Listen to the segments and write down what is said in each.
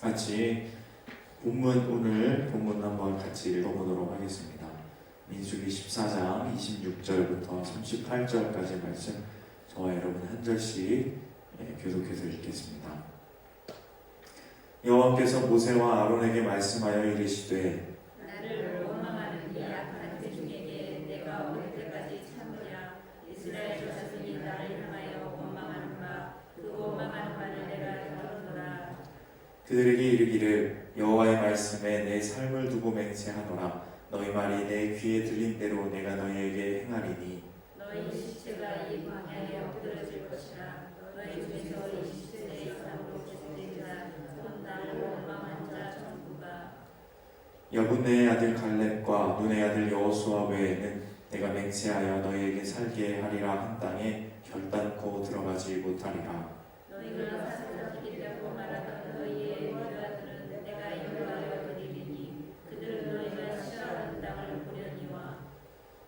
같이 오늘 본문 한번 같이 읽어보도록 하겠습니다. 민수기 14장 26절부터 38절까지 말씀 저와 여러분 한 절씩 계속해서 읽겠습니다. 여호와께서 모세와 아론에게 말씀하여 이르시되 나를 원망하는 이 악한 대중에게 내가 어느 때까지 참으랴. 이스라엘 자손이 나를 향하여 원망하는 바 그 원망하는 바를 내가 들었노라. 그들에게 이르기를 여호와의 말씀에 내 삶을 두고 맹세하노라. 너희 말이 내 귀에 들린 대로 내가 너희에게 행하리니 너희 시체가 이 광야에 엎드러질 것이라. 너희 중에서 이 시체의 이상으로 계속된 자, 곧 나를 원망한 자 전부가 여분네의 아들 갈렙과 눈의 아들 여호수아 외에는 내가 맹세하여 너희에게 살게 하리라 한 땅에 결단코 들어가지 못하리라. 너희가 사사기라고 말하던 너희의 유다들은 내가 인도하여 드리리니 그들은 너희가 싫어하는 땅을 보려니와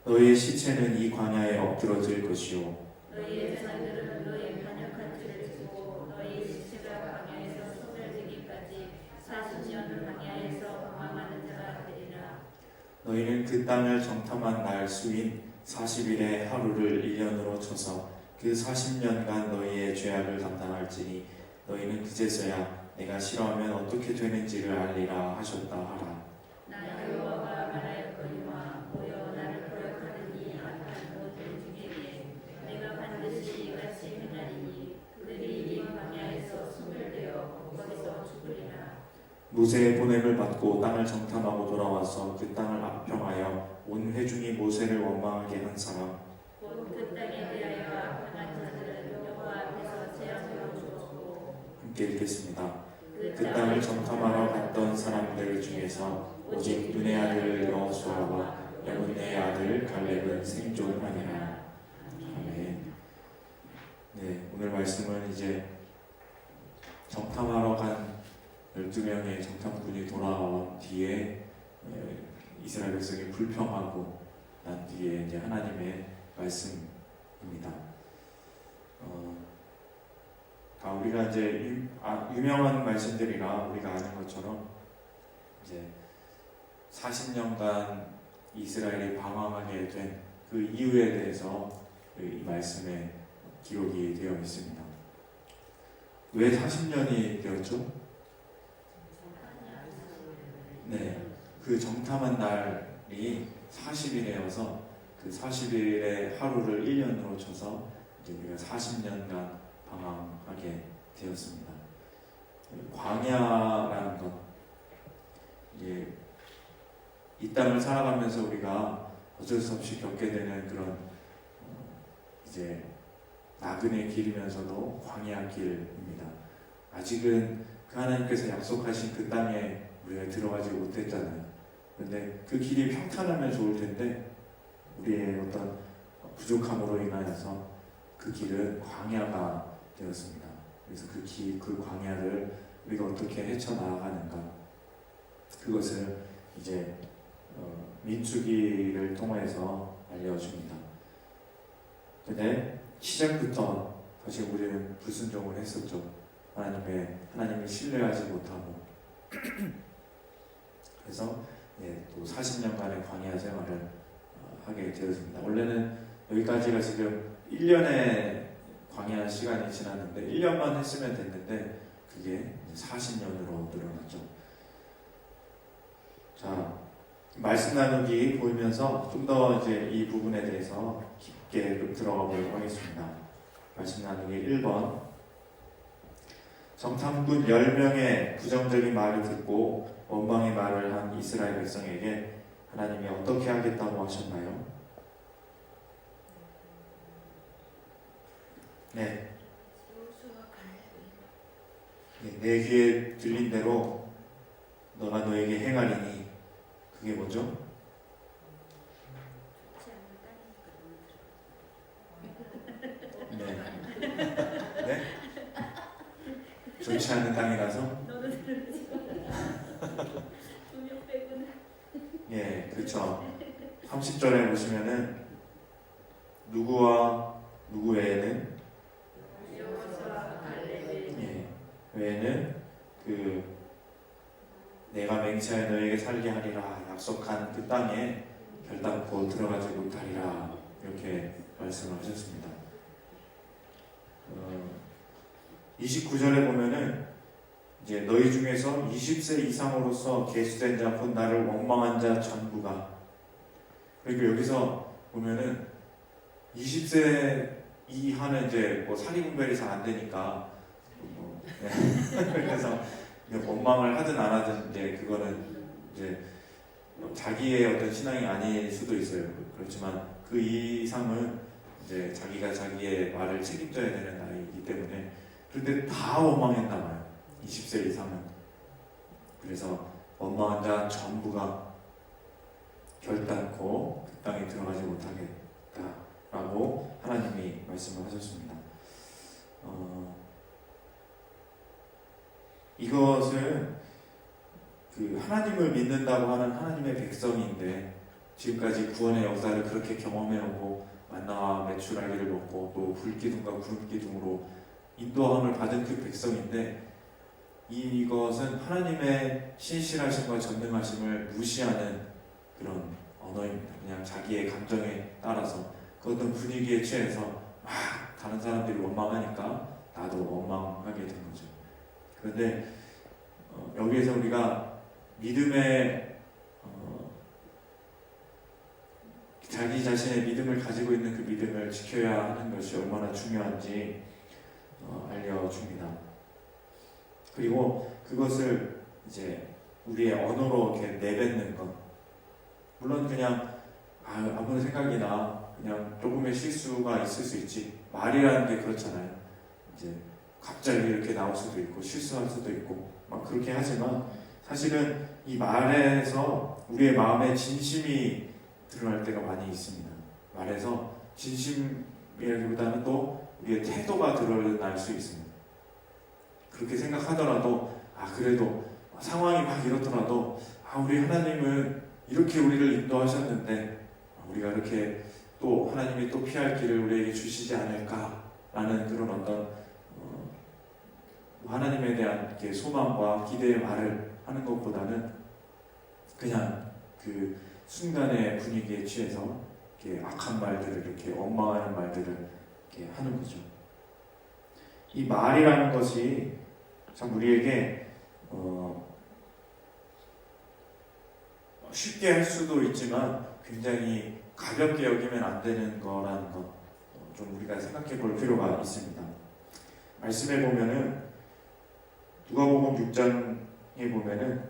너희의 시체는 이 광야에 엎드러질 것이요 너희의 자녀들은 너희의 반역한 죄를 지고 너희의 시체가 광야에서 소멸되기까지 40년을 광야에서 방황하는 자가 되리라. 너희는 그 땅을 정탐한 날 수인 40일의 하루를 1년으로 쳐서 그 40년간 너희의 죄악을 감당할지니 너희는 그제서야 내가 싫어하면 어떻게 되는지를 알리라 하셨다 하라. 나 여호와가 말하였거니와 모여 나를 거역하는 이 악한 모든 중에게 내가 반드시 이같이 행하리니 그들이 이 광야에서 소멸되어 거기서 죽으리라. 모세의 보냄을 받고 땅을 정탐하고 돌아와서 그 땅을 압평하여 온 회중이 모세를 원망하게 한 사람 곧 그 땅에 대하여 악한 자들은 여호와 앞에서 재앙으로 죽었고 함께 읽겠습니다. 그 그 땅을 정탐하러 갔던 사람들 중에서 오직 눈의 아들 여호수아와 여분네의 아들 갈렙은 생존하니라. 아멘. 네, 오늘 말씀은 이제 정탐하러 간 12명의 정탐꾼이 돌아온 뒤에 이스라엘 백성이 불평하고 난 뒤에 이제 하나님의 말씀입니다. 우리가 이제 유명한 말씀들이라 우리가 아는 것처럼 이제 40년간 이스라엘이 방황하게 된 그 이유에 대해서 이 말씀에 기록이 되어 있습니다. 왜 40년이 되었죠? 네, 그 정탐한 날이 40일이어서 그 40일의 하루를 1년으로 쳐서 이제 우리가 40년간 방황하게 되었습니다. 광야라는 것, 이 땅을 살아가면서 우리가 어쩔 수 없이 겪게 되는 그런 이제 나그네 길이면서도 광야 길입니다. 아직은 그 하나님께서 약속하신 그 땅에 우리가 들어가지 못했잖아요. 그런데 그 길이 평탄하면 좋을 텐데 우리의 어떤 부족함으로 인하여서 그 길은 광야가 되었습니다. 그래서 그 광야를 우리가 어떻게 헤쳐나가는가, 그것을 이제 민수기를 통해서 알려줍니다. 근데 시작부터 사실 우리는 불순종을 했었죠. 하나님을 신뢰하지 못하고 그래서 또 40년간의 광야 생활을 하게 되었습니다. 원래는 여기까지가 지금 1년의 광야 시간이 지났는데 1년만 했으면 됐는데 그게 40년으로 늘어났죠. 자, 말씀 나누기 보이면서 좀 더 이제 이 부분에 대해서 깊게 좀 들어가 보도록 하겠습니다. 말씀 나누기 1번. 정탐꾼 10명의 부정적인 말을 듣고 원망의 말을 한 이스라엘 백성에게 하나님이 어떻게 하겠다고 하셨나요? 네. 내 귀에 들린 대로 너가 너에게 행하리니 그게 뭐죠? 네. 네? 좋지 않은 땅이라서? 너는 들으지 두명 빼고는 예, 그렇죠. 30절에 보시면은 누구와 누구 외에는 여호수아 갈렙 외에는 그 내가 맹세하여 너에게 살게 하리라 약속한 그 땅에 결단코 들어가지 못하리라 이렇게 말씀을 하셨습니다. 29절에 보면은 이제 너희 중에서 20세 이상으로서 계수된 자 곧 나를 원망한 자 전부가, 그리고 여기서 보면은 20세 이하는 이제 뭐 사리분별이 잘 안 되니까 그래서 원망을 하든 안 하든 이제 그거는 이제 자기의 어떤 신앙이 아닐 수도 있어요. 그렇지만 그 이상은 이제 자기가 자기의 말을 책임져야 되는 나이이기 때문에, 그런데 다 원망했나 봐요. 20세 이상은. 그래서 원망한 자 전부가 결단코 그 땅에 들어가지 못하겠다라고 하나님이 말씀을 하셨습니다. 이것은 그 하나님을 믿는다고 하는 하나님의 백성인데, 지금까지 구원의 역사를 그렇게 경험해오고 만나와 메추라기를 먹고 또 불기둥과 구름기둥으로 인도함을 받은 그 백성인데, 이것은 하나님의 신실하심과 전능하심을 무시하는 그런 언어입니다. 그냥 자기의 감정에 따라서 그 어떤 분위기에 취해서 막 다른 사람들이 원망하니까 나도 원망하게 된 거죠. 그런데 여기에서 우리가 믿음의 자기 자신의 믿음을 가지고 있는 그 믿음을 지켜야 하는 것이 얼마나 중요한지 알려줍니다. 그리고 그것을 이제 우리의 언어로 이렇게 내뱉는 것, 물론 그냥 아무런 생각이 나, 그냥 조금의 실수가 있을 수 있지. 말이라는 게 그렇잖아요. 이제 갑자기 이렇게 나올 수도 있고 실수할 수도 있고 막 그렇게 하지만, 사실은 이 말에서 우리의 마음에 진심이 드러날 때가 많이 있습니다. 말에서 진심이라기보다는 또 우리의 태도가 드러날 수 있습니다. 그렇게 생각하더라도 그래도 상황이 막 이렇더라도 우리 하나님은 이렇게 우리를 인도하셨는데 우리가 이렇게 또 하나님이 또 피할 길을 우리에게 주시지 않을까라는 그런 어떤 하나님에 대한 소망과 기대의 말을 하는 것보다는 그냥 그 순간의 분위기에 취해서 이렇게 악한 말들을, 이렇게 원망하는 말들을 이렇게 하는 거죠. 이 말이라는 것이 참 우리에게 쉽게 할 수도 있지만 굉장히 가볍게 여기면 안 되는 거라는 것, 좀 우리가 생각해 볼 필요가 있습니다. 말씀에 보면은 누가복음 6장에 보면은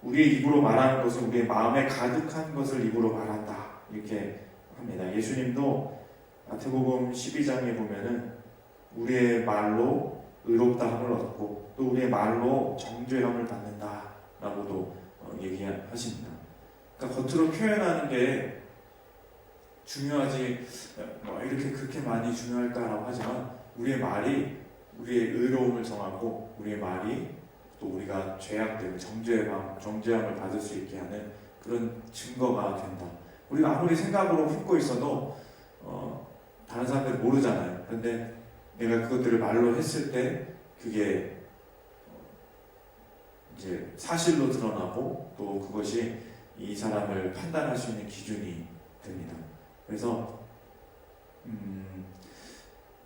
우리의 입으로 말하는 것은 우리의 마음에 가득한 것을 입으로 말한다 이렇게 합니다. 예수님도 마태복음 12장에 보면은 우리의 말로 의롭다함을 얻고 또 우리의 말로 정죄함을 받는다라고도 얘기하십니다. 그러니까 겉으로 표현하는 게 중요하지 이렇게 그렇게 많이 중요할까라고 하지만, 우리의 말이 우리의 의로움을 정하고 우리의 말이 또 우리가 죄악되고 정죄함을 받을 수 있게 하는 그런 증거가 된다. 우리가 아무리 생각으로 품고 있어도 다른 사람들은 모르잖아요. 그런데 내가 그것들을 말로 했을 때 그게 이제 사실로 드러나고 또 그것이 이 사람을 판단할 수 있는 기준이 됩니다. 그래서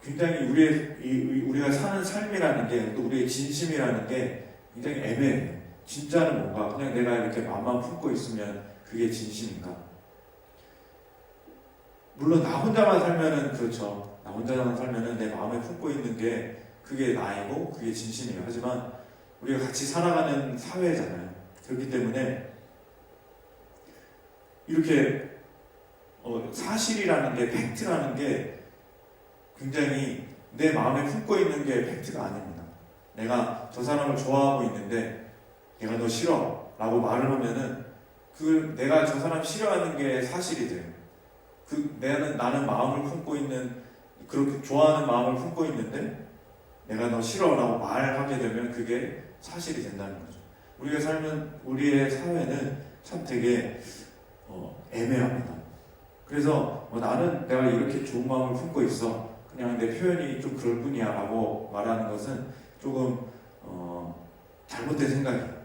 굉장히 우리가 사는 삶이라는 게, 또 우리의 진심이라는 게 굉장히 애매해요. 진짜는 뭔가 그냥 내가 이렇게 마음만 품고 있으면 그게 진심인가? 물론 나 혼자만 살면은 그렇죠. 나 혼자만 살면은 내 마음에 품고 있는 게 그게 나이고 그게 진심이에요. 하지만 우리가 같이 살아가는 사회잖아요. 그렇기 때문에 이렇게 사실이라는 게, 팩트라는 게 굉장히 내 마음에 품고 있는 게 팩트가 아닙니다. 내가 저 사람을 좋아하고 있는데 내가 너 싫어 라고 말을 하면은 내가 저 사람 싫어하는 게 사실이 돼요. 나는 마음을 품고 있는, 그렇게 좋아하는 마음을 품고 있는데 내가 너 싫어 라고 말하게 되면 그게 사실이 된다는 거죠. 우리의 사회는 참 되게 애매합니다. 그래서 나는 내가 이렇게 좋은 마음을 품고 있어, 그냥 내 표현이 좀 그럴 뿐이야 라고 말하는 것은 조금 잘못된 생각이에요.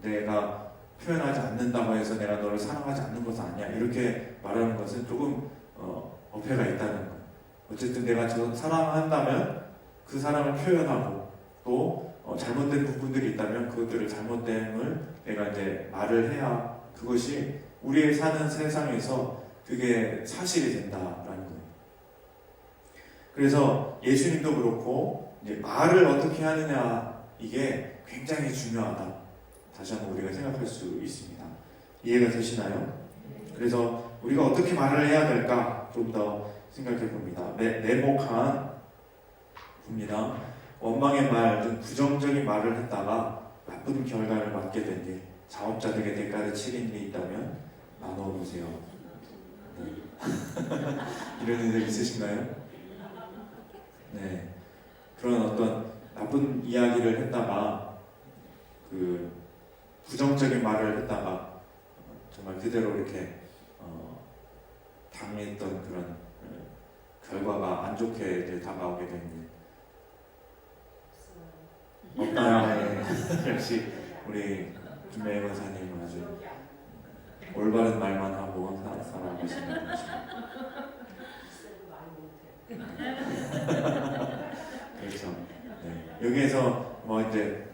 내가 표현하지 않는다고 해서 내가 너를 사랑하지 않는 것은 아니야. 이렇게 말하는 것은 조금 어폐가 있다는 거예요. 어쨌든 내가 저 사랑한다면 그 사랑을 표현하고 또 잘못된 부분들이 있다면 그것들을 잘못됨을 내가 이제 말을 해야 그것이 우리의 사는 세상에서 그게 사실이 된다라는 거예요. 그래서 예수님도 그렇고 이제 말을 어떻게 하느냐 이게 굉장히 중요하다. 다시 한번 우리가 생각할 수 있습니다. 이해가 되시나요? 그래서 우리가 어떻게 말을 해야 될까 좀 더 생각해 봅니다. 내목한 봅니다. 원망의 말, 좀 부정적인 말을 했다가 나쁜 결과를 맞게 된 일, 자업자득의 대가를 치른 일이 있다면 나눠 보세요. 네. 이런 일들 있으신가요? 네. 그런 어떤 나쁜 이야기를 했다가 그 부정적인 말을 했다가 정말 그대로 이렇게 당했던 그런 결과가 안 좋게 이제 다가오게 된 일. 없나요? 네. 역시 우리 김혜희 원사님 아주 올바른 말만 하고 살아가시는 것입니다. 그렇죠. 네. 여기에서 뭐 이제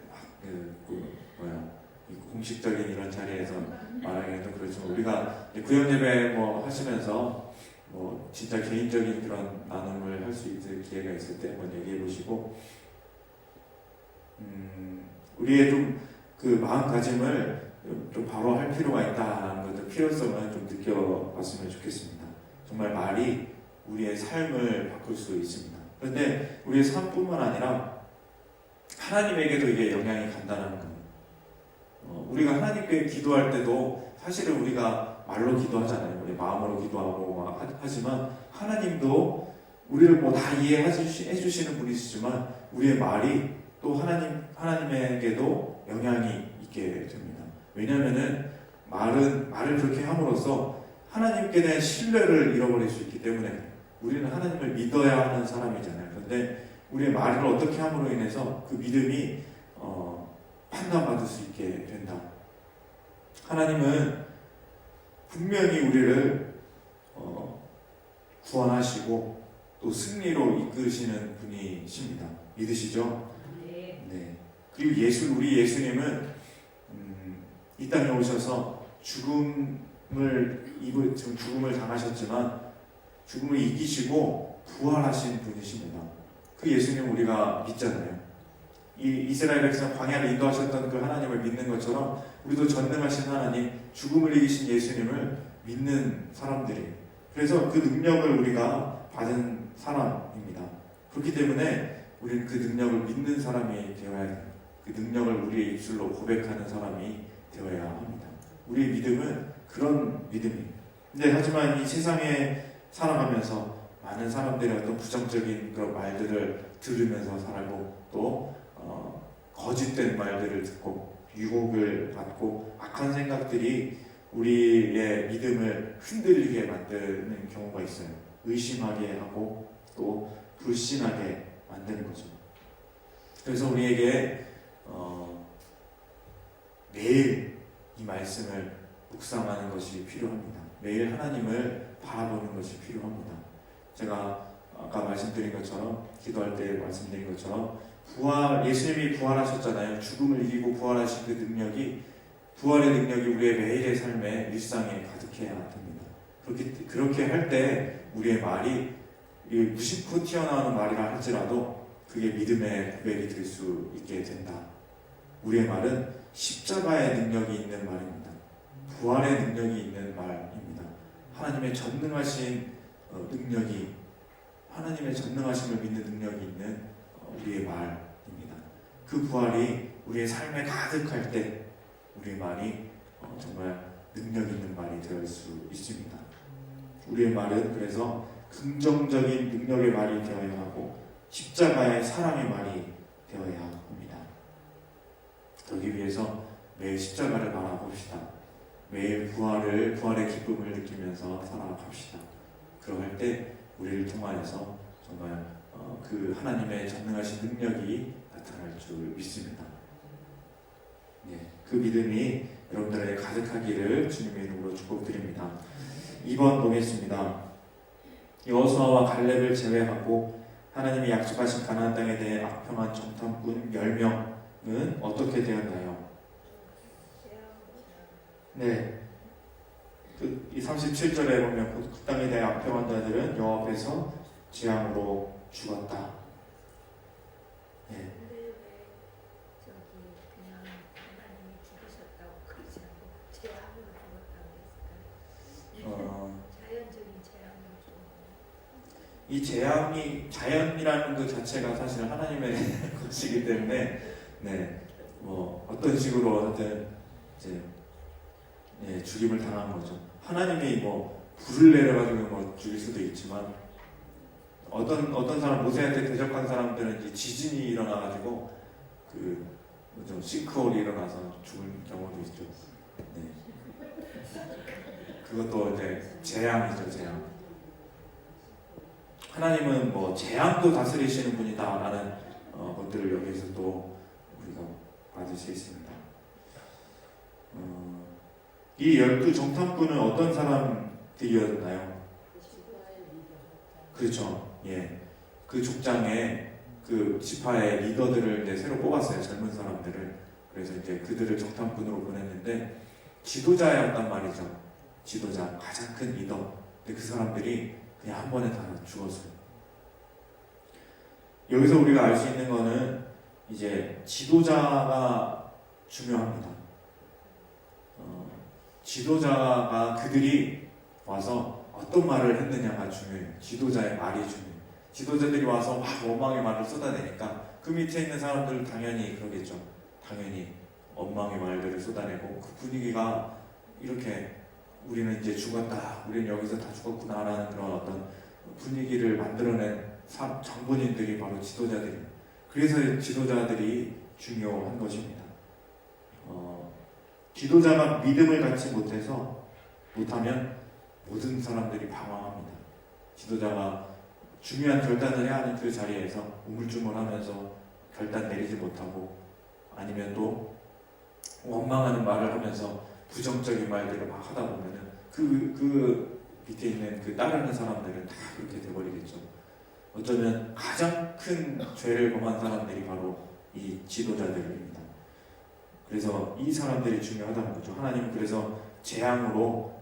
이 공식적인 이런 자리에서 말하기는 그렇지만 우리가 구역 예배 뭐 하시면서 뭐 진짜 개인적인 그런 나눔을 할 수 있을 기회가 있을 때 한번 얘기해 보시고 우리의 좀 그 마음가짐을 좀 바로 할 필요가 있다는 것들 필요성을 좀 느껴봤으면 좋겠습니다. 정말 말이 우리의 삶을 바꿀 수 있습니다. 그런데 우리의 삶뿐만 아니라 하나님에게도 이게 영향이 간다는 거예요. 우리가 하나님께 기도할 때도 사실은 우리가 말로 기도하잖아요. 우리 마음으로 기도하고 막 하지만 하나님도 우리를 뭐 다 이해해 주시는 분이시지만 우리의 말이 또 하나님에게도 영향이 있게 됩니다. 왜냐하면은 말을 그렇게 함으로써 하나님께 대한 신뢰를 잃어버릴 수 있기 때문에 우리는 하나님을 믿어야 하는 사람이잖아요. 그런데 우리의 말을 어떻게 함으로 인해서 그 믿음이 판단받을 수 있게 된다. 하나님은 분명히 우리를 구원하시고 또 승리로 이끄시는 분이십니다. 믿으시죠? 네. 그리고 우리 예수님은 이 땅에 오셔서 죽음을 당하셨지만 죽음을 이기시고 부활하신 분이십니다. 그 예수님 우리가 믿잖아요. 이 이스라엘 백성 광야를 인도하셨던 그 하나님을 믿는 것처럼 우리도 전능하신 하나님, 죽음을 이기신 예수님을 믿는 사람들이에요. 그래서 그 능력을 우리가 받은 사람입니다. 그렇기 때문에 우리는 그 능력을 믿는 사람이 되어야 해요. 그 능력을 우리의 입술로 고백하는 사람이 되어야 합니다. 우리의 믿음은 그런 믿음이에요. 근데 하지만 이 세상에 살아가면서 많은 사람들이 어떤 부정적인 그런 말들을 들으면서 살고 또 거짓된 말들을 듣고 유혹을 받고 악한 생각들이 우리의 믿음을 흔들리게 만드는 경우가 있어요. 의심하게 하고 또 불신하게 만드는 거죠. 그래서 우리에게 매일 이 말씀을 묵상하는 것이 필요합니다. 매일 하나님을 바라보는 것이 필요합니다. 제가 아까 말씀드린 것처럼 기도할 때 말씀드린 것처럼 예수님이 부활하셨잖아요. 죽음을 이기고 부활하신 그 능력이 부활의 능력이 우리의 매일의 삶에 일상에 가득해야 됩니다. 그렇게 할 때 우리의 말이 무심코 튀어나오는 말이라 할지라도 그게 믿음의 고백이 될 수 있게 된다. 우리의 말은 십자가의 능력이 있는 말입니다. 부활의 능력이 있는 말입니다. 하나님의 전능하신 능력이 하나님의 전능하심을 믿는 능력이 있는 우리의 말입니다. 그 부활이 우리의 삶에 가득할 때 우리의 말이 정말 능력 있는 말이 될 수 있습니다. 우리의 말은 그래서 긍정적인 능력의 말이 되어야 하고 십자가의 사랑의 말이 되어야 합니다. 그러기 위해서 매일 십자가를 바라봅시다. 매일 부활의 기쁨을 느끼면서 살아갑시다. 그러할 때 우리를 통하여서 정말 그 하나님의 전능하신 능력이 나타날 줄 믿습니다. 네. 그 믿음이 여러분들에게 가득하기를 주님의 이름으로 축복드립니다. 2번 보겠습니다. 여호수아와 갈렙을 제외하고 하나님이 약속하신 가나안 땅에 대해 악평한 정탐꾼 10명은 어떻게 되었나요? 네. 이 37절에 보면 그 땅에 대해 악평한 자들은 여호와 앞에서 재앙으로 죽었다. 네. 근데 왜 저기 그냥 하나님이 죽으셨다고 그러지 않고 재앙으로 죽었다고 했을까요? 자연적인 재앙으로 죽었나요? 이 재앙이 자연이라는 그 자체가 사실 하나님의 것이기 때문에 네, 뭐 어떤 식으로 하든 이제 네, 죽임을 당한 거죠. 하나님이 뭐 불을 내려가지고 뭐 죽일 수도 있지만 어떤 사람 모세한테 대적한 사람들은 이제 지진이 일어나가지고 그 뭐죠 싱크홀이 일어나서 죽을 경우도 있죠. 네. 그것도 이제 재앙이죠, 재앙. 하나님은 뭐 재앙도 다스리시는 분이다라는 것들을 여기서 또 우리가 받을 수 있습니다. 이 12 정탐꾼은 어떤 사람들이었나요? 그렇죠. 예. 그 족장에 그 지파의 리더들을 이제 새로 뽑았어요. 젊은 사람들을. 그래서 이제 그들을 정탐꾼으로 보냈는데 지도자였단 말이죠. 지도자, 가장 큰 리더. 근데 그 사람들이 그냥 한 번에 다 죽었어요. 여기서 우리가 알 수 있는 거는 이제 지도자가 중요합니다. 지도자가 그들이 와서 어떤 말을 했느냐가 중요해요. 지도자의 말이 중요해요. 지도자들이 와서 막 원망의 말을 쏟아내니까 그 밑에 있는 사람들은 당연히 그러겠죠. 당연히 원망의 말들을 쏟아내고 그 분위기가 이렇게 우리는 이제 죽었다, 우리는 여기서 다 죽었구나라는 그런 어떤 분위기를 만들어낸 장본인들이 바로 지도자들이에요. 그래서 지도자들이 중요한 것입니다. 지도자가 믿음을 갖지 못하면 모든 사람들이 방황합니다. 지도자가 중요한 결단을 해야 하는 그 자리에서 우물쭈물하면서 결단 내리지 못하고 아니면 또 원망하는 말을 하면서 부정적인 말들을 막 하다 보면은 그 밑에 있는 그 따르는 사람들은 다 그렇게 돼버리겠죠. 어쩌면 가장 큰 죄를 범한 사람들이 바로 이 지도자들입니다. 그래서 이 사람들이 중요하다는 거죠. 하나님은 그래서 재앙으로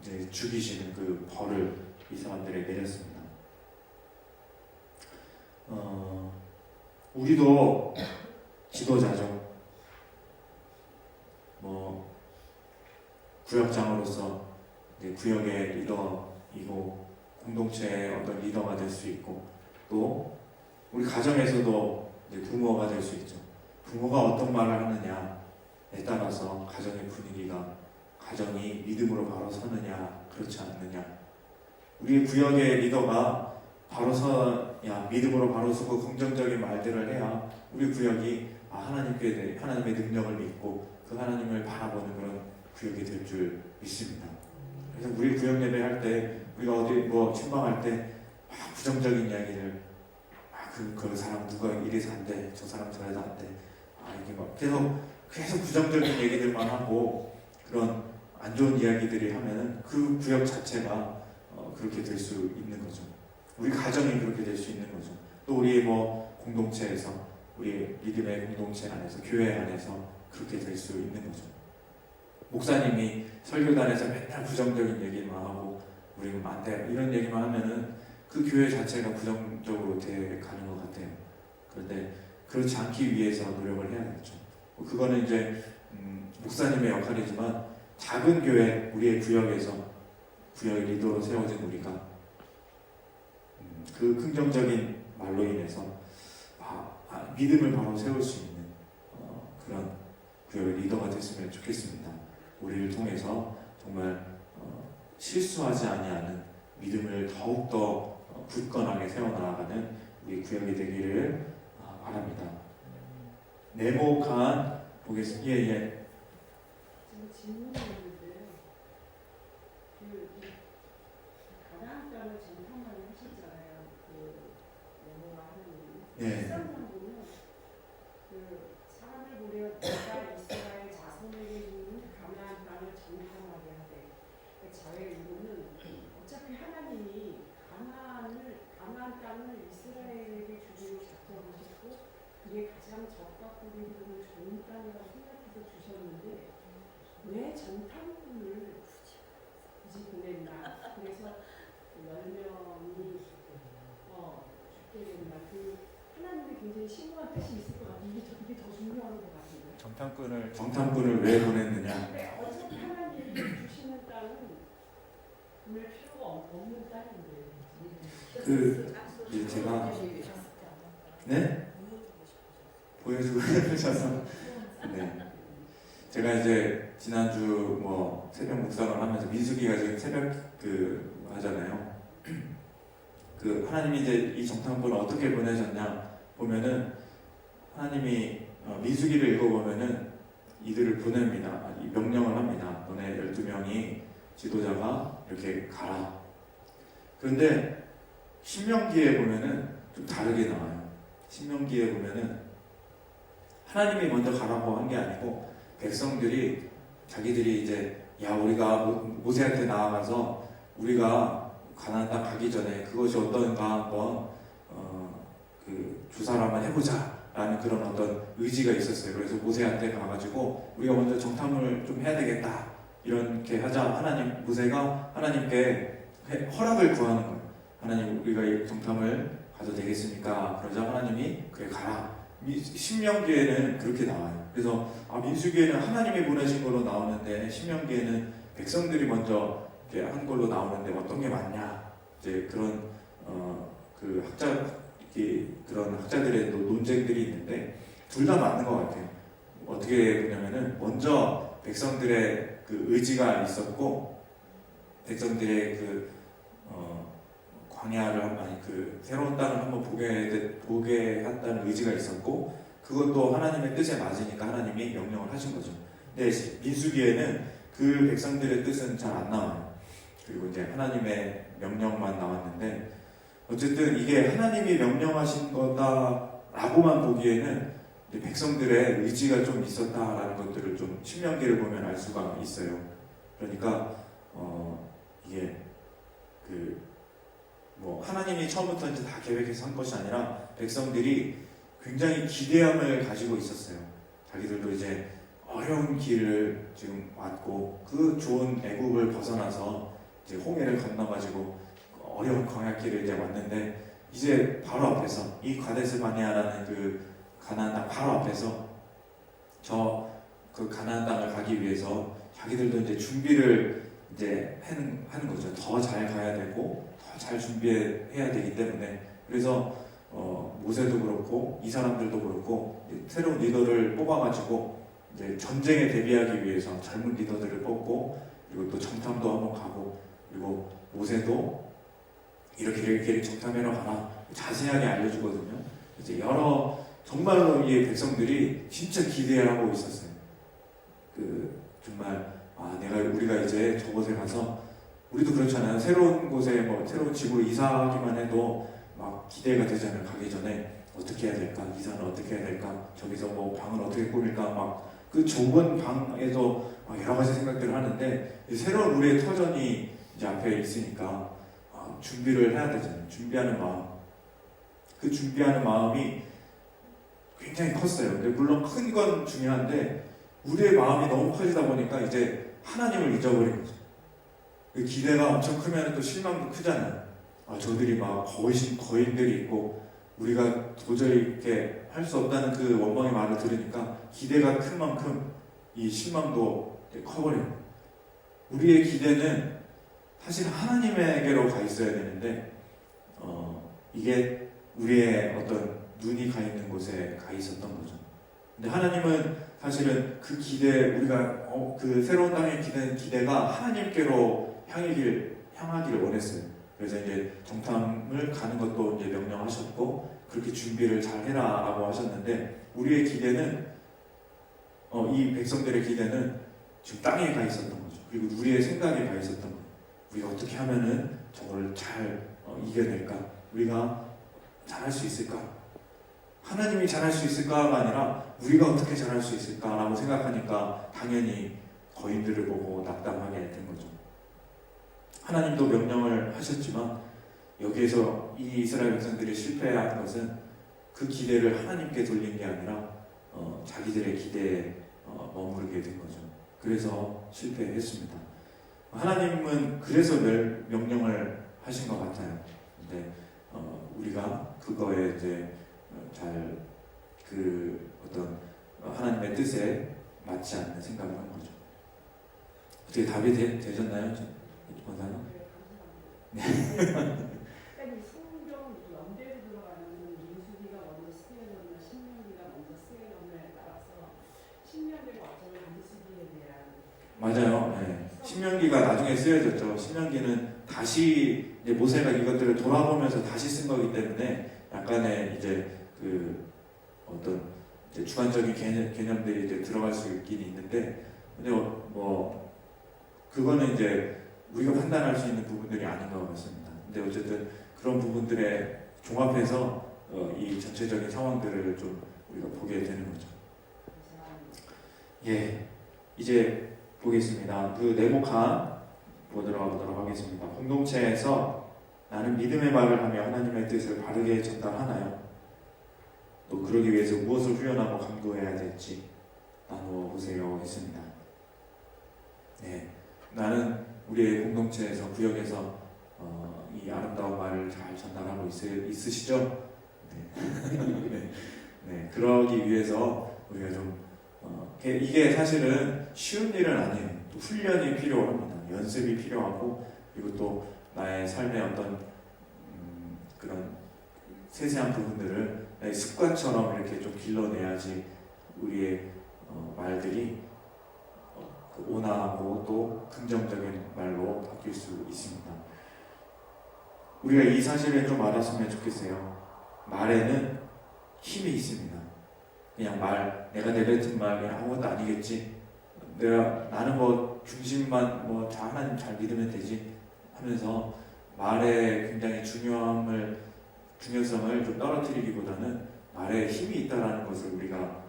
이제 죽이시는 그 벌을 이 사람들에 내렸습니다. 우리도 지도자죠. 뭐 구역장으로서 이제 구역의 리더이고 공동체의 어떤 리더가 될 수 있고 또 우리 가정에서도 이제 부모가 될 수 있죠. 부모가 어떤 말을 하느냐에 따라서 가정의 분위기가 가정이 믿음으로 바로 서느냐 그렇지 않느냐 우리 구역의 리더가 바로 서야 믿음으로 바로 서고 긍정적인 말들을 해야 우리 구역이 하나님의 능력을 믿고 그 하나님을 바라보는 그런 구역이 될 줄 믿습니다. 그래서 우리 구역 예배할 때 우리가 어디 뭐 신방할 때 막 부정적인 이야기를 그 사람 누가 이래서 안 돼, 저 사람 저래서 안 돼, 이게 막 계속 부정적인 얘기들만 하고 그런 안 좋은 이야기들이 하면은 그 구역 자체가 그렇게 될 수 있는 거죠. 우리 가정이 그렇게 될 수 있는 거죠. 또 우리 뭐 공동체에서 우리 믿음의 공동체 안에서 교회 안에서 그렇게 될 수 있는 거죠. 목사님이 설교단에서 맨날 부정적인 얘기만 하고 우리는 안 돼 이런 얘기만 하면은 그 교회 자체가 부정적으로 돼 가는 것 같아요. 그런데 그렇지 않기 위해서 노력을 해야겠죠. 그거는 이제 목사님의 역할이지만 작은 교회 우리의 구역에서 구역의 리더로 세워진 우리가 그 긍정적인 말로 인해서 믿음을 바로 세울 수 있는 그런 구역의 리더가 됐으면 좋겠습니다. 우리를 통해서 정말 실수하지 아니하는 믿음을 더욱더 굳건하게 세워나가는 우리 구역이 되기를 바랍니다. 네모칸 보겠습니다. 예. 질문이 있는데 가나안 땅을 정탐만 하시잖아요. 여호와 하나님. 네. 보면 사람을 보려 내가 이스라엘 자손 정탐하게 하되 자의 이유는 어차피 하나님이 가나안 땅을 이스라엘에게 주기로 작정하셨고 그게 가장 적합하게 있는 좋은 땅이라고 생각해서 주셨는데 왜 정탐꾼을 굳이 보냈나? 그래서 10명이 죽게 된다. 그 하나님이 굉장히 심오한 뜻이 있을 것 같아요. 이게 더 중요한 것 같은데. 정탐꾼을 왜 보냈느냐? 근데 어차피 하나님이 주시는 땅은 보낼 필요가 없는 땅인데. 이제 제가 네? 보여주고 싶어서 네. 제가 이제 지난주 뭐 새벽 묵상을 하면서 민수기가 지금 새벽 하잖아요. 하나님이 이제 이 정탐꾼을 어떻게 보내셨냐 보면은 하나님이 민수기를 읽어보면은 이들을 보냅니다. 명령을 합니다. 너네 12명이 지도자가 이렇게 가라. 그런데 신명기에 보면은 좀 다르게 나와요. 신명기에 보면은 하나님이 먼저 가라고 한 게 아니고 백성들이 자기들이 이제 우리가 모세한테 나아가서 우리가 가나안 땅 가기 전에 그것이 어떤가 한번 조사를 한번 해보자라는 그런 어떤 의지가 있었어요. 그래서 모세한테 가가지고 우리가 먼저 정탐을 좀 해야 되겠다 이렇게 하자 모세가 하나님께 허락을 구하는 거예요. 하나님 우리가 이 정탐을 가도 되겠습니까? 그러자 하나님이 그래 가라. 신명기에는 그렇게 나와요. 그래서 민수기에는 하나님이 보내신 걸로 나오는데 신명기에는 백성들이 먼저 이렇게 한 걸로 나오는데 어떤 게 맞냐? 이제 그런 그런 학자들의 논쟁들이 있는데 둘 다 맞는 것 같아요. 어떻게 보냐면은 먼저 백성들의 그 의지가 있었고 백성들의 광야를 새로운 땅을 한번 보게 한다는 의지가 있었고 그것도 하나님의 뜻에 맞으니까 하나님이 명령을 하신 거죠. 근데 민수기에는 그 백성들의 뜻은 잘 안 나와요. 그리고 이제 하나님의 명령만 나왔는데 어쨌든 이게 하나님이 명령하신 거다라고만 보기에는 백성들의 의지가 좀 있었다라는 것들을 좀 신명기를 보면 알 수가 있어요. 그러니까 이게 하나님이 처음부터 이제 다 계획해서 한 것이 아니라 백성들이 굉장히 기대함을 가지고 있었어요. 자기들도 이제 어려운 길을 지금 왔고 그 좋은 애국을 벗어나서 이제 홍해를 건너가지고 어려운 광야길을 이제 왔는데 이제 바로 앞에서 이 가데스 바네아라는 그 가나안 땅 바로 앞에서 그 가나안 땅을 가기 위해서 자기들도 이제 준비를 이제 하는 거죠. 더 잘 가야 되고 더 잘 준비해야 되기 때문에 그래서 모세도 그렇고 이 사람들도 그렇고 새로운 리더를 뽑아가지고 이제 전쟁에 대비하기 위해서 젊은 리더들을 뽑고 그리고 또 정탐도 한번 가고 그리고 모세도 이렇게 정탐하러 가라 자세하게 알려주거든요. 이제 정말로 이 백성들이 진짜 기대하고 있었어요. 정말 우리가 이제 저곳에 가서 우리도 그렇잖아요. 새로운 곳에 새로운 집으로 이사하기만 해도 막 기대가 되잖아요. 가기 전에 어떻게 해야 될까? 이사는 어떻게 해야 될까? 저기서 방을 어떻게 꾸밀까? 그 좁은 방에서 여러 가지 생각들을 하는데 새로운 우리의 터전이 이제 앞에 있으니까 준비를 해야 되잖아요. 준비하는 마음. 그 준비하는 마음이 굉장히 컸어요. 근데 물론 큰 건 중요한데 우리의 마음이 너무 커지다 보니까 이제 하나님을 잊어버린 거죠. 그 기대가 엄청 크면 또 실망도 크잖아요. 저들이 거인들이 있고 우리가 도저히 이렇게 할 수 없다는 그 원망의 말을 들으니까 기대가 큰 만큼 이 실망도 커버려요. 우리의 기대는 사실 하나님에게로 가 있어야 되는데 이게 우리의 어떤 눈이 가 있는 곳에 가 있었던 거죠. 근데 하나님은 사실은 그 기대 우리가 그 새로운 땅에 기대가 하나님께로 향하기를 원했어요. 그래서 이제 정탐을 가는 것도 이제 명령하셨고 그렇게 준비를 잘 해라라고 하셨는데 우리의 기대는 이 백성들의 기대는 지금 땅에 가 있었던 거죠. 그리고 우리의 생각에 가 있었던 거예요. 우리가 어떻게 하면은 저걸 잘 이겨낼까? 우리가 잘할 수 있을까? 하나님이 잘할 수 있을까가 아니라 우리가 어떻게 잘할 수 있을까라고 생각하니까 당연히 거인들을 보고 낙담하게 된 거죠. 하나님도 명령을 하셨지만 여기에서 이 이스라엘 백성들이 실패한 것은 그 기대를 하나님께 돌린 게 아니라 자기들의 기대에 머무르게 된 거죠. 그래서 실패했습니다. 하나님은 그래서 명령을 하신 것 같아요. 근데 우리가 그거에 이제 잘 어떤 하나님의 뜻에 맞지 않는 생각을 한 거죠. 어떻게 답이 되셨나요, 권사님? 네, 감사합니다. 그러니까 이 성경 연대로 들어가는 민수기가 먼저 쓰여졌나 신명기가 먼저 쓰여졌나에 따라서 신명기를 완전히 민수기에 대한 맞아요. 네. 신명기가 나중에 쓰여졌죠. 신명기는 다시 이제 모세가 이것들을 돌아보면서 다시 쓴 거기 때문에 약간의 이제 어떤 이제 주관적인 개념들이 이제 들어갈 수 있긴 있는데, 근데 뭐 그거는 이제 우리가 판단할 수 있는 부분들이 아닌 것 같습니다. 근데 어쨌든 그런 부분들에 종합해서 이 전체적인 상황들을 좀 우리가 보게 되는 거죠. 예, 이제 보겠습니다. 그 네모칸 보도록 하겠습니다. 공동체에서 나는 믿음의 말을 하며 하나님의 뜻을 바르게 전달하나요? 또 그러기 위해서 무엇을 훈련하고 강구해야 될지 나누어 보세요 했습니다. 네, 나는 우리의 공동체에서 구역에서 이 아름다운 말을 잘 전달하고 있으시죠? 네. 네, 그러기 위해서 우리가 좀 이게 사실은 쉬운 일은 아니에요. 또 훈련이 필요합니다. 연습이 필요하고, 그리고 또 나의 삶의 어떤 그런 세세한 부분들을 나의 습관처럼 이렇게 좀 길러내야지 우리의 말들이 온화하고 또 긍정적인 말로 바뀔 수 있습니다. 우리가 이 사실을 좀 알았으면 좋겠어요. 말에는 힘이 있습니다. 그냥 내가 내뱉은 말이 아무것도 아니겠지. 나는 뭐 중심만 하나님 잘 믿으면 되지 하면서 말의 굉장히 중요성을 좀 떨어뜨리기보다는 말에 힘이 있다라는 것을 우리가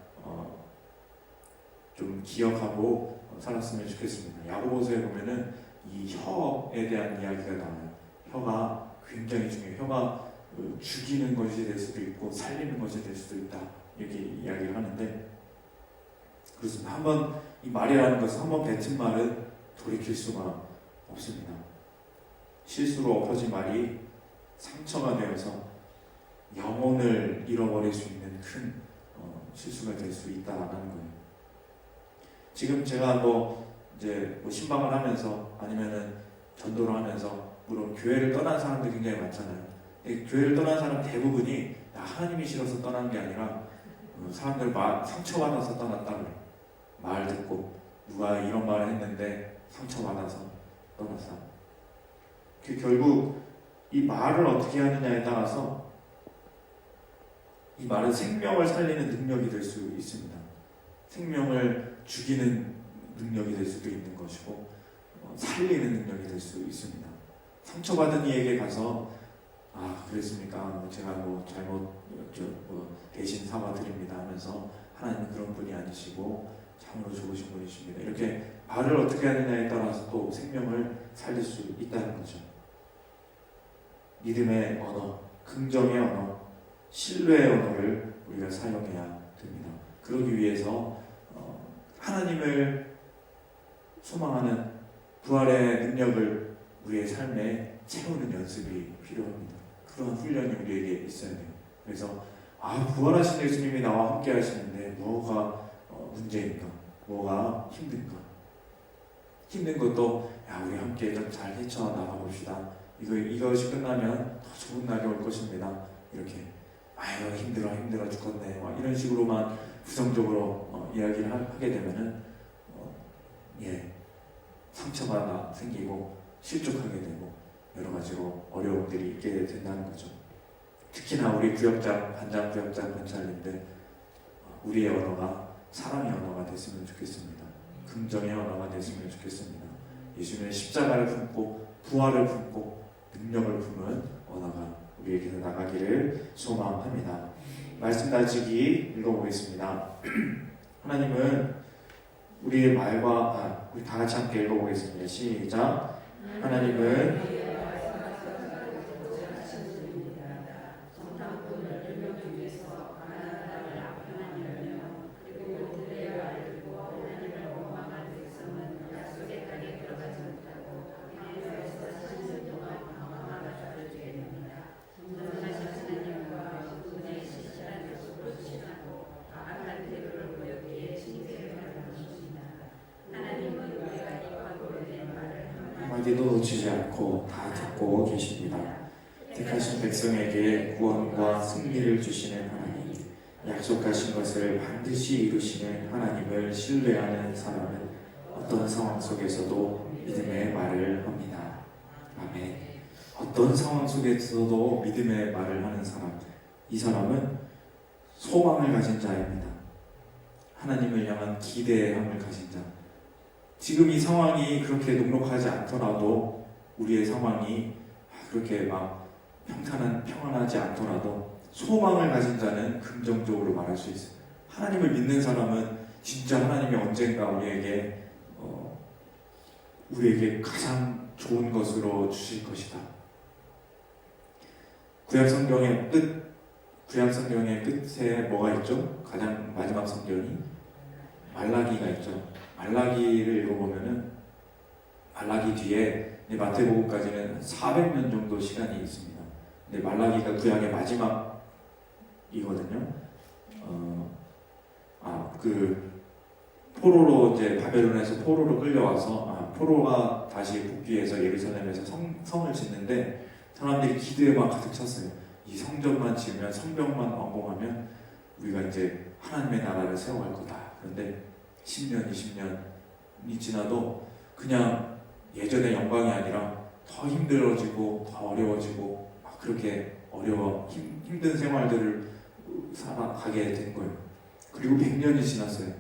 좀 기억하고 살았으면 좋겠습니다. 야고보서에 보면은 이 혀에 대한 이야기가 나와요. 혀가 굉장히 중요해요. 혀가 죽이는 것이 될 수도 있고 살리는 것이 될 수도 있다, 이렇게 이야기를 하는데, 그렇습니다. 한번 이 말이라는 것은 한번 뱉은 말은 돌이킬 수가 없습니다. 실수로 엎어진 말이 상처가 되어서 영혼을 잃어버릴 수 있는 큰 실수가 될 수 있다라는 거예요. 지금 제가 이제 신방을 하면서 아니면은 전도를 하면서 물론 교회를 떠난 사람들이 굉장히 많잖아요. 교회를 떠난 사람 대부분이 하나님이 싫어서 떠난 게 아니라 사람들 상처받아서 떠났다 그래요. 말 듣고 누가 이런 말을 했는데 상처받아서 떠났다. 결국 이 말을 어떻게 하느냐에 따라서 이 말은 생명을 살리는 능력이 될 수 있습니다. 생명을 죽이는 능력이 될 수도 있는 것이고 살리는 능력이 될 수 있습니다. 상처받은 이에게 가서 그랬습니까? 제가 잘못 대신 사과드립니다 하면서 하나님은 그런 분이 아니시고 참으로 좋으신 분이십니다. 이렇게 말을 어떻게 하느냐에 따라서 또 생명을 살릴 수 있다는 거죠. 믿음의 언어, 긍정의 언어, 신뢰의 언어를 우리가 사용해야 됩니다. 그러기 위해서 하나님을 소망하는 부활의 능력을 우리의 삶에 채우는 연습이 필요합니다. 그런 훈련이 우리에게 있어야 돼요. 그래서 부활하신 예수님이 나와 함께 하시는데 뭐가 문제인가? 뭐가 힘든가? 힘든 것도 우리 함께 좀 잘 헤쳐나가 봅시다. 이것이 끝나면 더 좋은 날이 올 것입니다. 이렇게 힘들어 죽겠네 이런 식으로만 부정적으로 이야기를 하게 되면은 상처가 생기고 실족하게 되고 여러 가지로 어려움들이 있게 된다는 거죠. 특히나 우리 반장 구역장 권찰님들, 우리의 언어가 사랑의 언어가 됐으면 좋겠습니다. 긍정의 언어가 됐으면 좋겠습니다. 예수님의 십자가를 품고 부활을 품고 능력을 품은 언어가 우리에게서 나가기를 소망합니다. 말씀 다지기 읽어보겠습니다. 하나님은 우리의 말과 우리 다 같이 함께 읽어보겠습니다. 시작. 하나님은 한마디도 놓치지 않고 다 듣고 계십니다. 택하신 백성에게 구원과 승리를 주시는 하나님, 약속하신 것을 반드시 이루시는 하나님을 신뢰하는 사람은 어떤 상황 속에서도 믿음의 말을 합니다. 아멘. 어떤 상황 속에서도 믿음의 말을 하는 사람, 이 사람은 소망을 가진 자입니다. 하나님을 향한 기대함을 가진 자. 지금 이 상황이 그렇게 녹록하지 않더라도, 우리의 상황이 그렇게 막 평안하지 않더라도 소망을 가진 자는 긍정적으로 말할 수 있어요. 하나님을 믿는 사람은 진짜 하나님이 언젠가 우리에게 가장 좋은 것으로 주실 것이다. 구약성경의 끝에 뭐가 있죠? 가장 마지막 성경이 말라기가 있죠. 말라기를 읽어보면은 말라기 뒤에 마태복음까지는 400년 정도 시간이 있습니다. 근데 말라기가 구약의 마지막이거든요. 포로로 이제 바벨론에서 포로로 끌려와서 포로가 다시 복귀해서 예루살렘에서 성을 짓는데 사람들이 기대에 막 가득 찼어요. 이 성전만 지으면, 성벽만 완공하면 우리가 이제 하나님의 나라를 세워갈 거다. 그런데 10년, 20년이 지나도 그냥 예전의 영광이 아니라 더 힘들어지고 더 어려워지고 막 그렇게 힘든 생활들을 살아가게 된 거예요. 그리고 100년이 지났어요.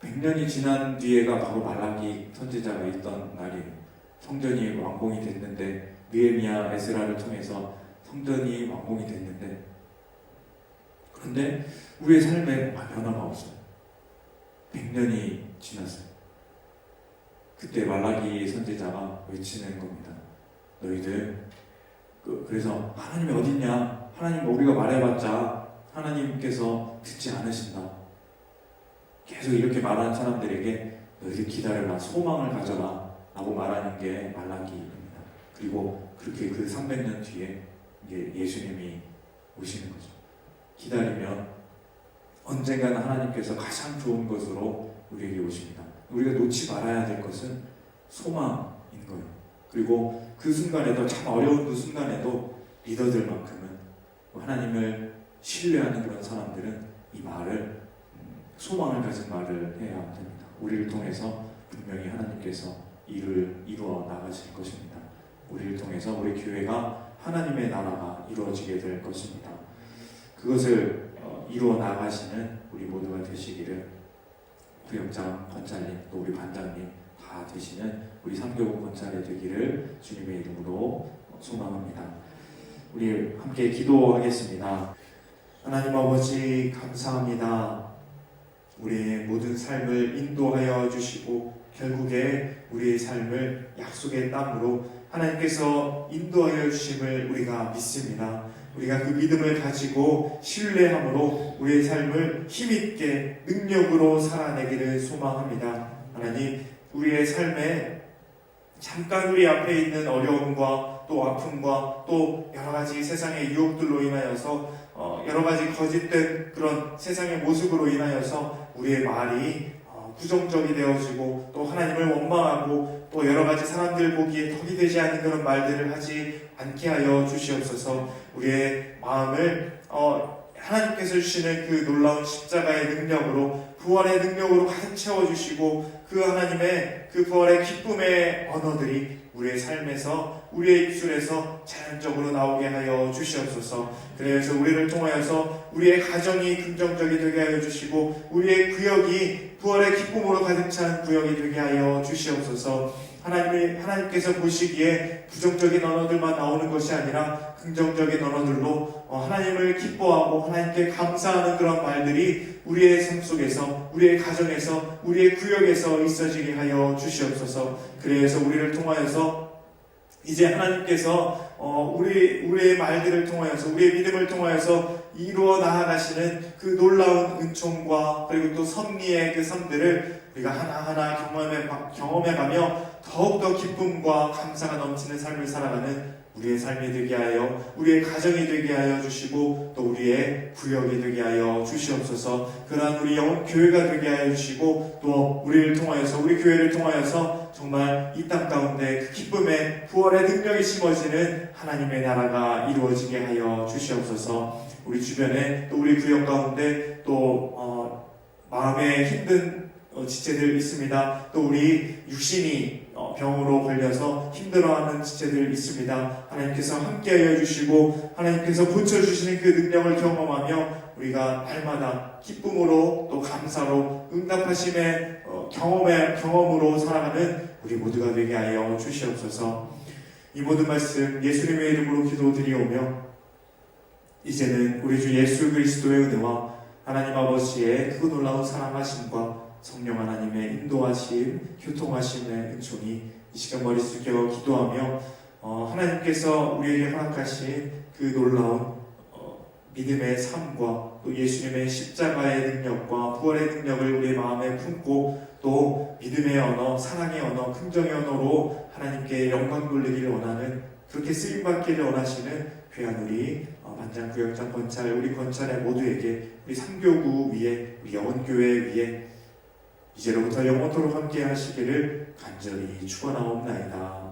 100년이 지난 뒤에가 바로 말라기 선지자가 있던 날이에요. 성전이 완공이 됐는데, 느헤미야, 에스라를 통해서 성전이 완공이 됐는데, 그런데 우리의 삶에 변화가 없어요. 100년이 지났어요. 그때 말라기 선지자가 외치는 겁니다. 너희들 그래서 하나님이 어딨냐? 하나님 우리가 말해봤자 하나님께서 듣지 않으신다. 계속 이렇게 말하는 사람들에게 너희들 기다려라, 소망을 가져라 라고 말하는 게 말라기입니다. 그리고 그렇게 그 300년 뒤에 이제 예수님이 오시는 거죠. 기다리면 언젠가는 하나님께서 가장 좋은 것으로 우리에게 오십니다. 우리가 놓지 말아야 될 것은 소망인 거예요. 그리고 그 순간에도, 참 어려운 그 순간에도 리더들만큼은, 하나님을 신뢰하는 그런 사람들은 이 말을, 소망을 가진 말을 해야 됩니다. 우리를 통해서 분명히 하나님께서 이루어 나가실 것입니다. 우리를 통해서 우리 교회가, 하나님의 나라가 이루어지게 될 것입니다. 그것을 이루어 나가시는 우리 모두가 되시기를 부역장 권찰님, 또 우리 반장님 다 되시는 우리 삼교구 권찰이 되기를 주님의 이름으로 소망합니다. 우리 함께 기도하겠습니다. 하나님 아버지, 감사합니다. 우리의 모든 삶을 인도하여 주시고 결국에 우리의 삶을 약속의 땅으로 하나님께서 인도하여 주심을 우리가 믿습니다. 우리가 그 믿음을 가지고 신뢰함으로 우리의 삶을 힘있게 능력으로 살아내기를 소망합니다. 하나님, 우리의 삶에 잠깐 우리 앞에 있는 어려움과 또 아픔과 또 여러 가지 세상의 유혹들로 인하여서 여러 가지 거짓된 그런 세상의 모습으로 인하여서 우리의 말이 부정적이 되어지고 또 하나님을 원망하고 또 여러 가지 사람들 보기에 덕이 되지 않는 그런 말들을 하지 않게 하여 주시옵소서. 우리의 마음을 하나님께서 주시는 그 놀라운 십자가의 능력으로, 부활의 능력으로 가득 채워주시고 그 하나님의 그 부활의 기쁨의 언어들이 우리의 삶에서, 우리의 입술에서 자연적으로 나오게 하여 주시옵소서. 그래서 우리를 통하여서 우리의 가정이 긍정적이 되게 하여 주시고 우리의 구역이 부활의 기쁨으로 가득 찬 구역이 되게 하여 주시옵소서. 하나님께서 보시기에 부정적인 언어들만 나오는 것이 아니라 긍정적인 언어들로 하나님을 기뻐하고 하나님께 감사하는 그런 말들이 우리의 삶 속에서, 우리의 가정에서, 우리의 구역에서 있어지게 하여 주시옵소서. 그래서 우리를 통하여서 이제 하나님께서 우리의 말들을 통하여서, 우리의 믿음을 통하여서 이루어 나아가시는 그 놀라운 은총과 그리고 또 섭리의 그 삶들을 우리가 하나하나 경험해가며 더욱더 기쁨과 감사가 넘치는 삶을 살아가는 우리의 삶이 되게 하여, 우리의 가정이 되게 하여 주시고 또 우리의 구역이 되게 하여 주시옵소서. 그러한 우리 영혼 교회가 되게 하여 주시고 또 우리를 통하여서, 우리 교회를 통하여서 정말 이 땅 가운데 그 기쁨의 부활의 능력이 심어지는 하나님의 나라가 이루어지게 하여 주시옵소서. 우리 주변에 또 우리 구역 가운데 또 마음에 힘든 지체들 있습니다. 또 우리 육신이 병으로 걸려서 힘들어하는 지체들 있습니다. 하나님께서 함께하여 주시고 하나님께서 고쳐주시는 그 능력을 경험하며 우리가 날마다 기쁨으로 또 감사로 응답하심의 경험으로 살아가는 우리 모두가 되게 하여 주시옵소서. 이 모든 말씀 예수님의 이름으로 기도드리오며 이제는 우리 주 예수 그리스도의 은혜와 하나님 아버지의 크고 놀라운 사랑하심과 성령 하나님의 인도하심, 교통하심의 은총이 이 시간 머리 숙여 기도하며 하나님께서 우리에게 허락하신 그 놀라운 믿음의 삶과 또 예수님의 십자가의 능력과 부활의 능력을 우리의 마음에 품고 또 믿음의 언어, 사랑의 언어, 긍정의 언어로 하나님께 영광 돌리기를 원하는, 그렇게 쓰임받기를 원하시는 귀한 우리 만장구역장 권찰, 우리 권찰의 모두에게, 우리 삼교구 위에, 우리 영원교회 위에 이제로부터 영원토록 함께 하시기를 간절히 축원하옵나이다.